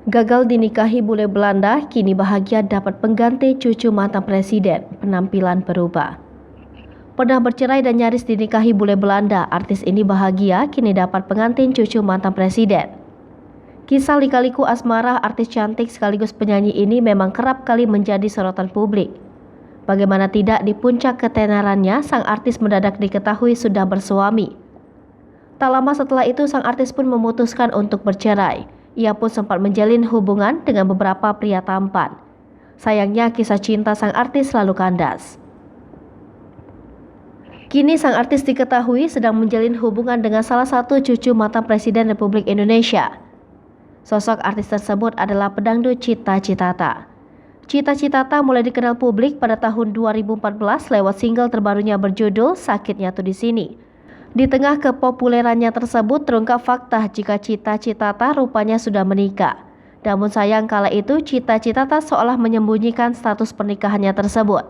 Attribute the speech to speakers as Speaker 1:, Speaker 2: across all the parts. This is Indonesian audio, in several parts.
Speaker 1: Gagal dinikahi bule Belanda, kini bahagia dapat pengganti cucu mantan presiden, penampilan berubah. Pernah bercerai dan nyaris dinikahi bule Belanda, artis ini bahagia kini dapat pengantin cucu mantan presiden. Kisah lika-liku asmara artis cantik sekaligus penyanyi ini memang kerap kali menjadi sorotan publik. Bagaimana tidak, di puncak ketenarannya, sang artis mendadak diketahui sudah bersuami. Tak lama setelah itu, sang artis pun memutuskan untuk bercerai. Ia pun sempat menjalin hubungan dengan beberapa pria tampan. Sayangnya kisah cinta sang artis selalu kandas. Kini sang artis diketahui sedang menjalin hubungan dengan salah satu cucu mantan Presiden Republik Indonesia. Sosok artis tersebut adalah pedangdut Cita Citata. Cita Citata mulai dikenal publik pada tahun 2014 lewat single terbarunya berjudul Sakitnya Tuh di Sini. Di tengah kepopulerannya tersebut terungkap fakta jika Cita Citata rupanya sudah menikah. Namun sayang kala itu Cita Citata seolah menyembunyikan status pernikahannya tersebut.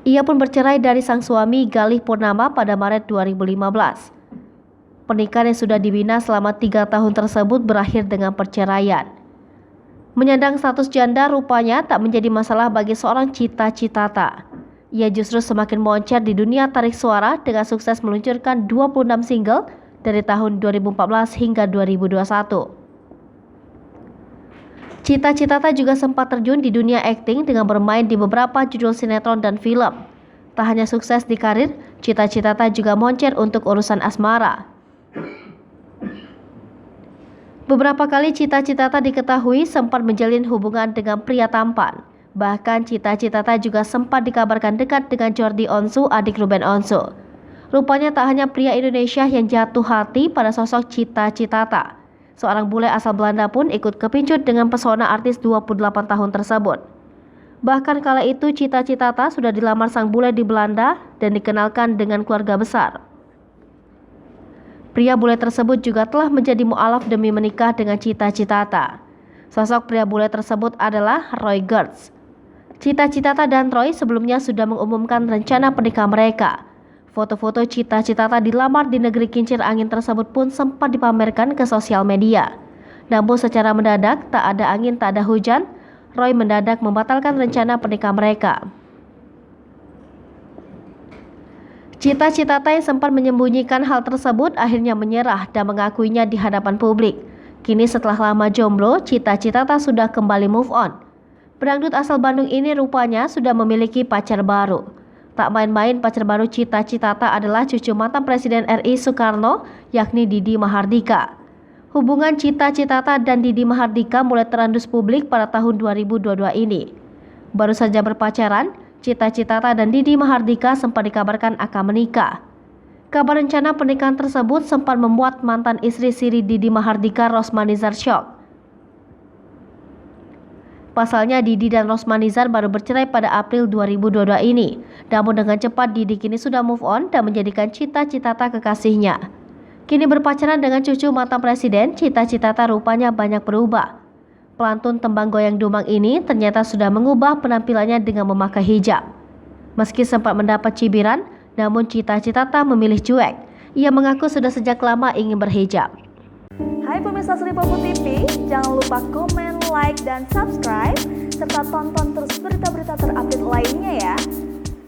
Speaker 1: Ia pun bercerai dari sang suami Galih Purnama pada Maret 2015. Pernikahan yang sudah dibina selama 3 tahun tersebut berakhir dengan perceraian. Menyandang status janda rupanya tak menjadi masalah bagi seorang Cita Citata. Ia justru semakin moncer di dunia tarik suara dengan sukses meluncurkan 26 single dari tahun 2014 hingga 2021. Cita Citata juga sempat terjun di dunia akting dengan bermain di beberapa judul sinetron dan film. Tak hanya sukses di karir, Cita Citata juga moncer untuk urusan asmara. Beberapa kali Cita Citata diketahui sempat menjalin hubungan dengan pria tampan. Bahkan Cita Citata juga sempat dikabarkan dekat dengan Jordi Onsu, adik Ruben Onsu. Rupanya tak hanya pria Indonesia yang jatuh hati pada sosok Cita Citata. Seorang bule asal Belanda pun ikut kepincut dengan pesona artis 28 tahun tersebut. Bahkan kala itu Cita Citata sudah dilamar sang bule di Belanda dan dikenalkan dengan keluarga besar. Pria bule tersebut juga telah menjadi mualaf demi menikah dengan Cita Citata. Sosok pria bule tersebut adalah Roy Gertz. Cita Citata dan Roy sebelumnya sudah mengumumkan rencana pernikahan mereka. Foto-foto Cita Citata dilamar di negeri kincir angin tersebut pun sempat dipamerkan ke sosial media. Namun secara mendadak, tak ada angin tak ada hujan, Roy mendadak membatalkan rencana pernikahan mereka. Cita Citata yang sempat menyembunyikan hal tersebut akhirnya menyerah dan mengakuinya di hadapan publik. Kini setelah lama jomblo, Cita Citata sudah kembali move on. Pedangdut asal Bandung ini rupanya sudah memiliki pacar baru. Tak main-main, pacar baru Cita Citata adalah cucu mantan Presiden RI Soekarno, yakni Didi Mahardika. Hubungan Cita Citata dan Didi Mahardika mulai terendus publik pada tahun 2022 ini. Baru saja berpacaran, Cita Citata dan Didi Mahardika sempat dikabarkan akan menikah. Kabar rencana pernikahan tersebut sempat membuat mantan istri siri Didi Mahardika, Rosmanizar, syok. Pasalnya Didi dan Rosmanizar baru bercerai pada April 2022 ini. Namun dengan cepat Didi kini sudah move on dan menjadikan Cita Citata kekasihnya. Kini berpacaran dengan cucu mantan presiden, Cita Citata rupanya banyak berubah. Pelantun tembang goyang dumang ini ternyata sudah mengubah penampilannya dengan memakai hijab. Meski sempat mendapat cibiran, namun Cita Citata memilih cuek. Ia mengaku sudah sejak lama ingin berhijab.
Speaker 2: Hai pemirsa Sri Popo TV, jangan lupa komen, like, dan subscribe, serta tonton terus berita-berita terupdate lainnya ya.